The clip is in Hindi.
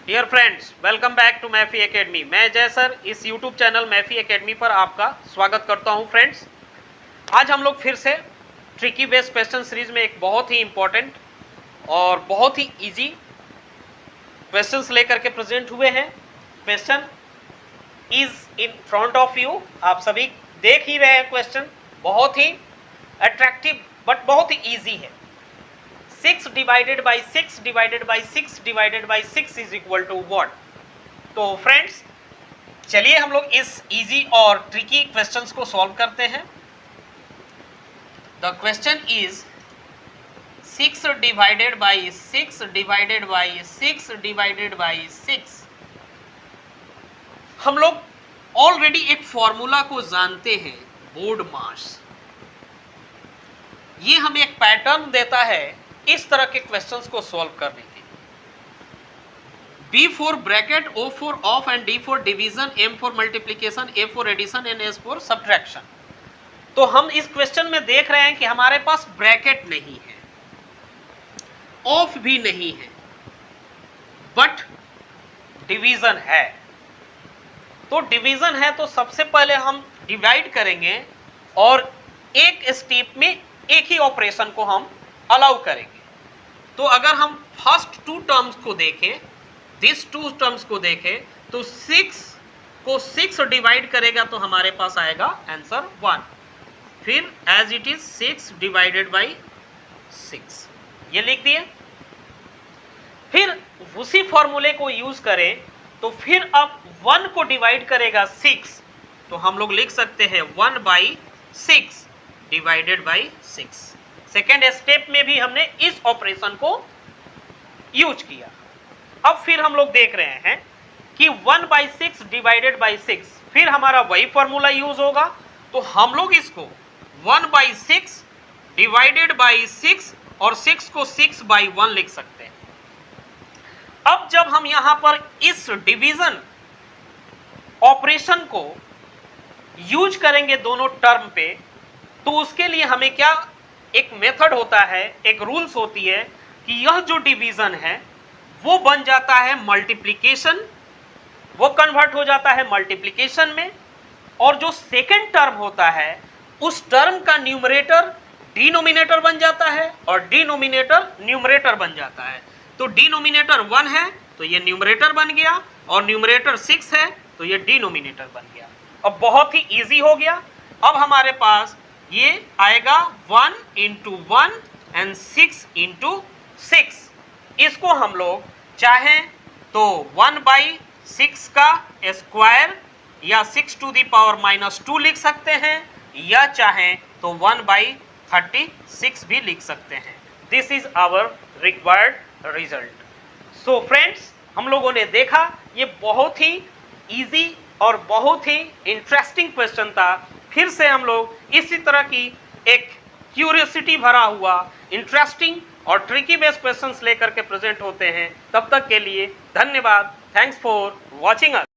Dear friends, welcome back to मैफी एकेडमी। मैं जय सर इस यूट्यूब चैनल मैफी एकेडमी पर आपका स्वागत करता हूं। फ्रेंड्स, आज हम लोग फिर से ट्रिकी बेस्ड क्वेश्चन सीरीज में एक बहुत ही इंपॉर्टेंट और बहुत ही इजी क्वेश्चंस लेकर के प्रेजेंट हुए हैं। Question is in front of you, आप सभी देख ही रहे हैं। क्वेश्चन बहुत ही अट्रैक्टिव बट बहुत ही इजी है। 6 divided by 6 divided by 6 divided by 6 is equal to what. तो फ्रेंड्स, चलिए हम लोग इस इजी और ट्रिकी क्वेश्चंस को सॉल्व करते हैं। The question is 6 divided by 6 divided by 6 divided by 6। हम लोग ऑलरेडी एक फॉर्मूला को जानते हैं, बोर्ड मास। ये हमें एक पैटर्न देता है इस तरह के क्वेश्चंस को सॉल्व करने के लिए। B for bracket, O for of and D for division, M for multiplication, A for addition and S for subtraction. तो हम इस क्वेश्चन में देख रहे हैं कि हमारे पास ब्रैकेट नहीं है, ऑफ भी नहीं है, बट डिवीजन है। तो डिवीजन है तो सबसे पहले हम डिवाइड करेंगे और एक स्टेप में एक ही ऑपरेशन को हम अलाउ करेंगे। तो अगर हम फर्स्ट टू टर्म्स को देखें, दिस टू टर्म्स को देखें, तो 6 को 6 डिवाइड करेगा तो हमारे पास आएगा आंसर 1। फिर as it is 6 divided by 6, ये लिख दिए। फिर उसी फॉर्मूले को यूज करें तो फिर अब 1 को डिवाइड करेगा 6, तो हम लोग लिख सकते हैं 1 by 6 divided by 6। Second step में भी हमने इस ऑपरेशन को यूज किया। अब फिर हम लोग देख रहे हैं कि 1 बाई 6 डिवाइडेड बाई 6, फिर हमारा वही फॉर्मूला यूज होगा। तो हम लोग इसको 1 बाई 6 डिवाइडेड बाई 6 और 6 को 6 बाई 1 लिख सकते हैं। अब जब हम यहां पर इस डिवीजन ऑपरेशन को यूज करेंगे दोनों टर्म पे, तो उसके लिए हमें क्या एक मेथड होता है, एक रूल्स होती है कि यह जो डिवीजन है वो बन जाता है मल्टीप्लिकेशन, वो कन्वर्ट हो जाता है मल्टीप्लिकेशन में, और जो सेकंड टर्म होता है उस टर्म का न्यूमरेटर डिनोमिनेटर बन जाता है और डिनोमिनेटर न्यूमरेटर बन जाता है। तो डिनोमिनेटर 1 है तो ये न्यूमरेटर बन गया, और न्यूमरेटर 6 है तो ये डिनोमिनेटर बन गया। अब बहुत ही इजी हो गया। अब हमारे पास ये आएगा 1 इंटू 1 एंड 6 इंटू 6। इसको हम लोग चाहें तो 1 बाई 6 का स्क्वायर या 6 टू दी पावर -2 लिख सकते हैं, या चाहें तो 1 बाई 36 भी लिख सकते हैं। This is our required result. So friends, हम लोगों ने देखा ये बहुत ही इजी और बहुत ही इंटरेस्टिंग क्वेश्चन था। फिर से हम लोग इसी तरह की एक क्यूरियोसिटी भरा हुआ इंटरेस्टिंग और ट्रिकी बेस्ड क्वेश्चंस लेकर के प्रेजेंट होते हैं। तब तक के लिए धन्यवाद। Thanks for watching us.